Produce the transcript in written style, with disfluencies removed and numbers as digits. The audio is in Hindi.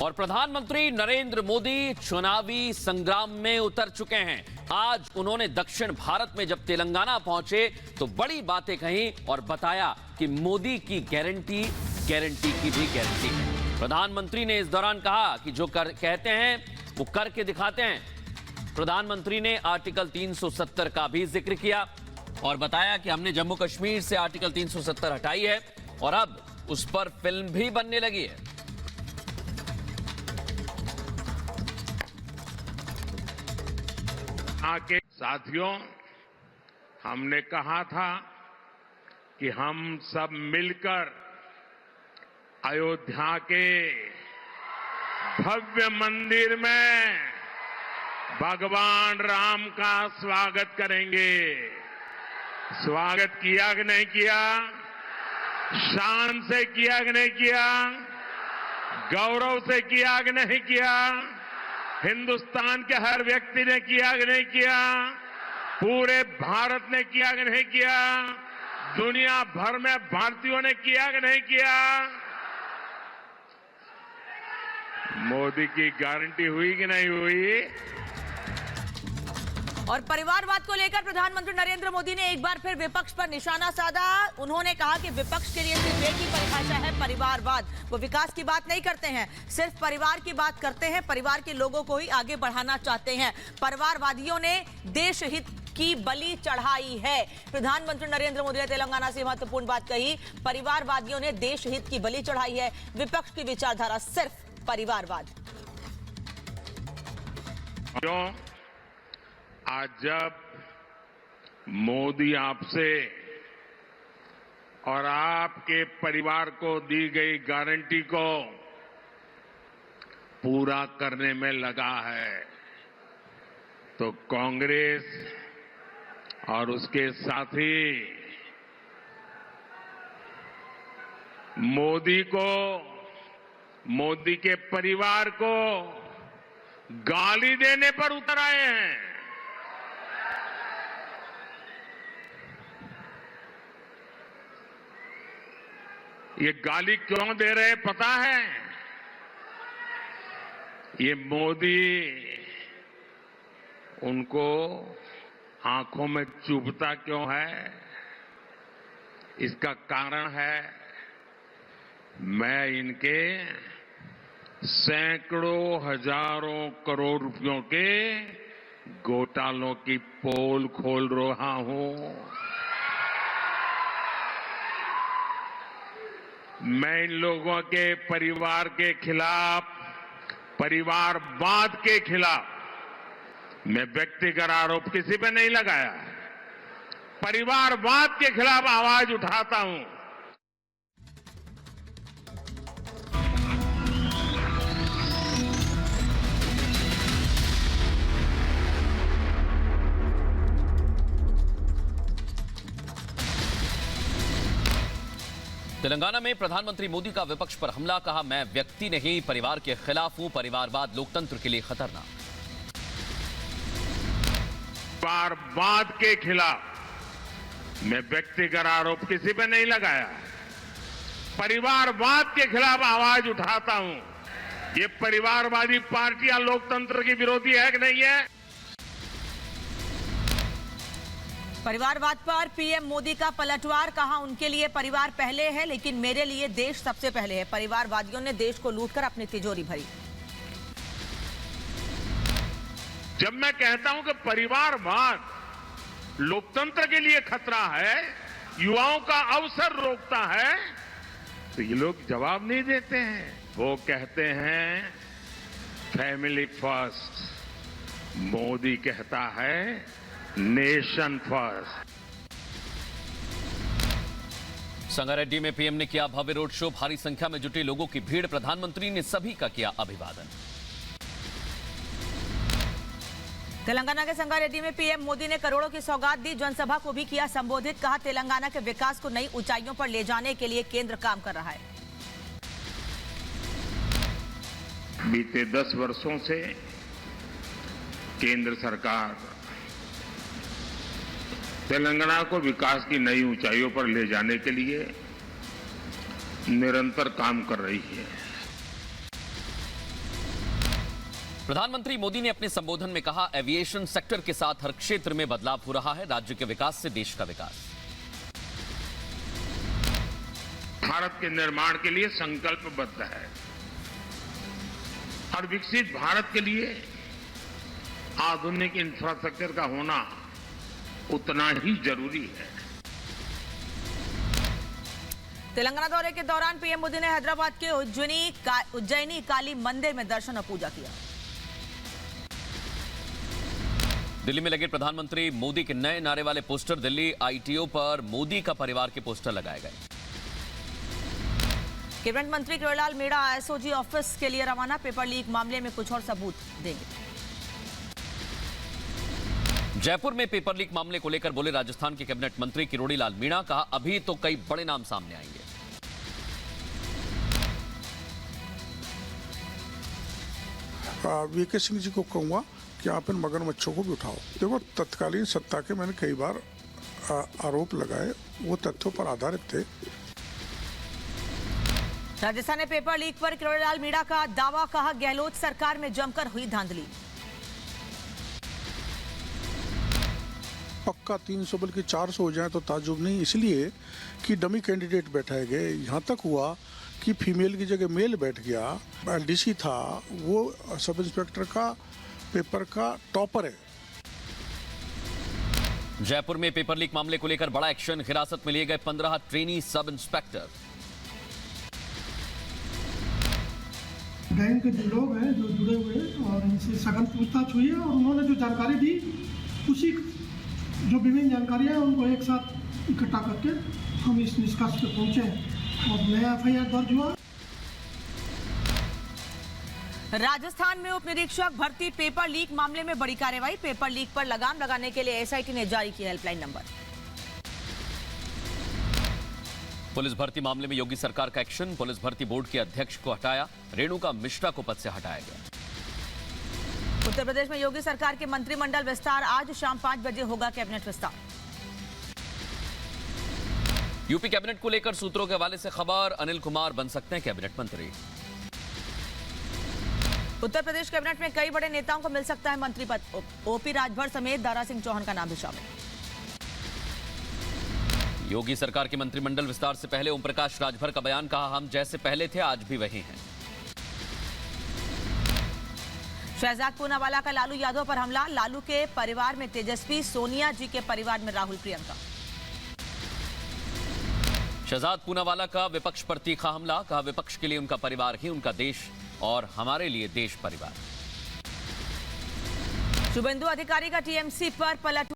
और प्रधानमंत्री नरेंद्र मोदी चुनावी संग्राम में उतर चुके हैं। आज उन्होंने दक्षिण भारत में जब तेलंगाना पहुंचे तो बड़ी बातें कही और बताया कि मोदी की गारंटी की भी गारंटी है। प्रधानमंत्री ने इस दौरान कहा कि जो कहते हैं वो करके दिखाते हैं। प्रधानमंत्री ने आर्टिकल 370 का भी जिक्र किया और बताया कि हमने जम्मू कश्मीर से आर्टिकल 370 हटाई है और अब उस पर फिल्म भी बनने लगी है। आगे साथियों, हमने कहा था कि हम सब मिलकर अयोध्या के भव्य मंदिर में भगवान राम का स्वागत करेंगे। स्वागत किया कि नहीं किया? शान से किया कि नहीं किया? गौरव से किया कि नहीं किया? हिंदुस्तान के हर व्यक्ति ने किया कि नहीं किया? पूरे भारत ने किया कि नहीं किया? दुनिया भर में भारतीयों ने किया कि नहीं किया? मोदी की गारंटी हुई कि नहीं हुई? और परिवारवाद को लेकर प्रधानमंत्री नरेंद्र मोदी ने एक बार फिर विपक्ष पर निशाना साधा। उन्होंने कहा कि विपक्ष के लिए सिर्फ एक ही परिभाषा है, परिवारवाद। वो विकास की बात नहीं करते हैं, सिर्फ परिवार की बात करते हैं। परिवार के लोगों को ही आगे बढ़ाना चाहते हैं। परिवारवादियों ने देश हित की बलि चढ़ाई है। प्रधानमंत्री नरेंद्र मोदी ने तेलंगाना से महत्वपूर्ण बात कही। परिवारवादियों ने देश हित की बलि चढ़ाई है। विपक्ष की विचारधारा सिर्फ परिवारवाद। आज जब मोदी आपसे और आपके परिवार को दी गई गारंटी को पूरा करने में लगा है, तो कांग्रेस और उसके साथी मोदी को, मोदी के परिवार को गाली देने पर उतर आए हैं। ये गाली क्यों दे रहे हैं पता है? ये मोदी उनको आंखों में चुभता क्यों है? इसका कारण है, मैं इनके सैकड़ों हजारों करोड़ रुपयों के घोटालों की पोल खोल रहा हूं। मैं इन लोगों के परिवार के खिलाफ, परिवारवाद के खिलाफ मैं व्यक्तिगत आरोप किसी पे नहीं लगाया। परिवारवाद के खिलाफ आवाज उठाता हूं। तेलंगाना में प्रधानमंत्री मोदी का विपक्ष पर हमला। कहा, मैं व्यक्ति नहीं परिवार के खिलाफ हूं। परिवारवाद लोकतंत्र के लिए खतरनाक। परिवारवाद के खिलाफ मैं व्यक्तिगत आरोप किसी पे नहीं लगाया। परिवारवाद के खिलाफ आवाज उठाता हूं। ये परिवारवादी पार्टियां लोकतंत्र की विरोधी है कि नहीं है? परिवारवाद पर पीएम मोदी का पलटवार। कहा, उनके लिए परिवार पहले है लेकिन मेरे लिए देश सबसे पहले है। परिवारवादियों ने देश को लूटकर अपनी तिजोरी भरी। जब मैं कहता हूं कि परिवारवाद लोकतंत्र के लिए खतरा है, युवाओं का अवसर रोकता है, तो ये लोग जवाब नहीं देते हैं। वो कहते हैं फैमिली फर्स्ट, मोदी कहता है नेशन फर्स्ट। संगारेड्डी में पीएम ने किया भव्य रोड शो। भारी संख्या में जुटे लोगों की भीड़। प्रधानमंत्री ने सभी का किया अभिवादन। तेलंगाना के संगारेड्डी में पीएम मोदी ने करोड़ों की सौगात दी। जनसभा को भी किया संबोधित। कहा, तेलंगाना के विकास को नई ऊंचाइयों पर ले जाने के लिए केंद्र काम कर रहा है। बीते 10 वर्षों से केंद्र सरकार तेलंगाना को विकास की नई ऊंचाइयों पर ले जाने के लिए निरंतर काम कर रही है। प्रधानमंत्री मोदी ने अपने संबोधन में कहा, एविएशन सेक्टर के साथ हर क्षेत्र में बदलाव हो रहा है। राज्य के विकास से देश का विकास। भारत के निर्माण के लिए संकल्पबद्ध है और विकसित भारत के लिए आधुनिक इंफ्रास्ट्रक्चर का होना उतना ही जरूरी है। तेलंगाना दौरे के दौरान पीएम मोदी ने हैदराबाद के उज्जैनी काली मंदिर में दर्शन और पूजा किया। दिल्ली में लगे प्रधानमंत्री मोदी के नए नारे वाले पोस्टर, दिल्ली आईटीओ पर मोदी का परिवार के पोस्टर लगाए गए। कैबिनेट मंत्री किरोड़ीलाल मीणा एसओजी ऑफिस के लिए रवाना। पेपर लीक मामले में कुछ और सबूत देंगे। जयपुर में पेपर लीक मामले को लेकर बोले राजस्थान के कैबिनेट मंत्री किरोड़ीलाल मीणा। कहा, अभी तो कई बड़े नाम सामने आएंगे। वीके सिंह जी को कहूंगा कि आप इन मगरमच्छों को भी उठाओ। देखो, तत्कालीन सत्ता के मैंने कई बार आरोप लगाए, वो तथ्यों पर आधारित थे। राजस्थान में पेपर लीक पर किरोड़ीलाल मीणा का दावा। कहा, गहलोत सरकार में जमकर हुई धांधली। पक्का 300 बल्कि 400 हो जाए तो ताजुब नहीं, इसलिए कि डमी कैंडिडेट बैठाए गए। यहाँ तक हुआ कि फीमेल की जगह मेल बैठ गया। एलडीसी था, वो सब इंस्पेक्टर का पेपर का टॉपर है। जयपुर में पेपर लीक मामले को लेकर बड़ा एक्शन। हिरासत में लिए गए 15 ट्रेनी सब इंस्पेक्टर। बैंक के जो लोग हैं जो जुड़े हुए हैं और इनसे सघन पूछताछ हुई है और उन्होंने जो जानकारी दी, उसी जो विभिन्न जानकारियां हैं उनको एक साथ इकट्ठा करके हम इस निष्कर्ष पे पहुंचे और नया एफआईआर दर्ज हुआ। राजस्थान में उप निरीक्षक भर्ती पेपर लीक मामले में बड़ी कार्रवाई। पेपर लीक पर लगाम लगाने के लिए एसआईटी ने जारी किया हेल्पलाइन नंबर। पुलिस भर्ती मामले में योगी सरकार का एक्शन। पुलिस भर्ती बोर्ड के अध्यक्ष को हटाया। रेणुका मिश्रा को पद से हटाया गया। उत्तर प्रदेश में योगी सरकार के मंत्रिमंडल विस्तार। आज शाम 5 बजे होगा कैबिनेट विस्तार। यूपी कैबिनेट को लेकर सूत्रों के हवाले से खबर, अनिल कुमार बन सकते हैं कैबिनेट मंत्री। उत्तर प्रदेश कैबिनेट में कई बड़े नेताओं को मिल सकता है मंत्री पद। ओपी राजभर समेत दारा सिंह चौहान का नाम भी शामिल। योगी सरकार के मंत्रिमंडल विस्तार से पहले ओम प्रकाश राजभर का बयान। कहा, हम जैसे पहले थे आज भी वही हैं। शहजाद पूनावाला का लालू यादव पर हमला। लालू के परिवार में तेजस्वी, सोनिया जी के परिवार में राहुल, प्रियंका। शहजाद पूनावाला का विपक्ष पर तीखा हमला। कहा, विपक्ष के लिए उनका परिवार ही उनका देश और हमारे लिए देश परिवार। शुभेंदु अधिकारी का टीएमसी पर पलट।